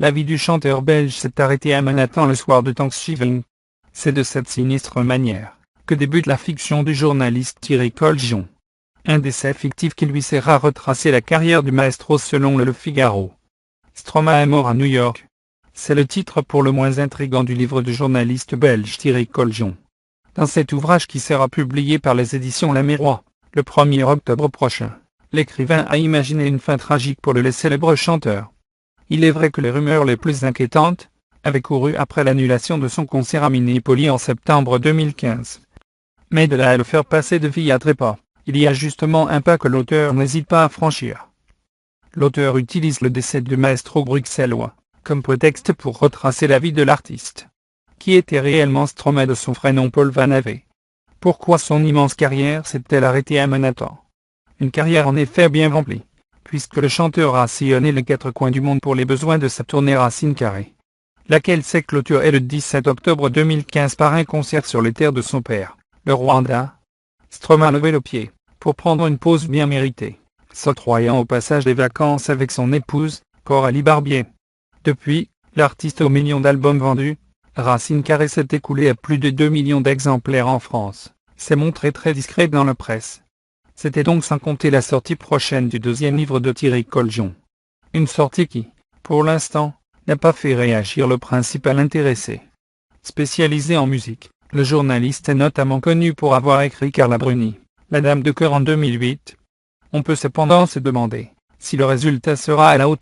La vie du chanteur belge s'est arrêtée à Manhattan le soir de Thanksgiving. C'est de cette sinistre manière que débute la fiction du journaliste Thierry Coljon. Un décès fictif qui lui sert à retracer la carrière du maestro selon Le Figaro. Stromae est mort à New York. C'est le titre pour le moins intrigant du livre du journaliste belge Thierry Coljon. Dans cet ouvrage qui sera publié par les éditions La Miroir, le 1er octobre prochain, l'écrivain a imaginé une fin tragique pour le célèbre chanteur. Il est vrai que les rumeurs les plus inquiétantes avaient couru après l'annulation de son concert à Minneapolis en septembre 2015. Mais de là à le faire passer de vie à trépas, il y a justement un pas que l'auteur n'hésite pas à franchir. L'auteur utilise le décès du maestro bruxellois comme prétexte pour retracer la vie de l'artiste. Qui était réellement Stromae de son vrai nom Paul Van Ave? Pourquoi son immense carrière s'est-elle arrêtée à Manhattan? Une carrière en effet bien remplie, puisque le chanteur a sillonné les 4 coins du monde pour les besoins de sa tournée Racine Carrée, laquelle s'est clôturée le 17 octobre 2015 par un concert sur les terres de son père, le Rwanda. Stromae a levé le pied, pour prendre une pause bien méritée, s'octroyant au passage des vacances avec son épouse, Coralie Barbier. Depuis, l'artiste aux millions d'albums vendus, Racine Carrée s'est écoulé à plus de 2 millions d'exemplaires en France, s'est montré très discret dans la presse. C'était donc sans compter la sortie prochaine du 2e livre de Thierry Coljon. Une sortie qui, pour l'instant, n'a pas fait réagir le principal intéressé. Spécialisé en musique, le journaliste est notamment connu pour avoir écrit Carla Bruni, La Dame de cœur en 2008. On peut cependant se demander si le résultat sera à la hauteur.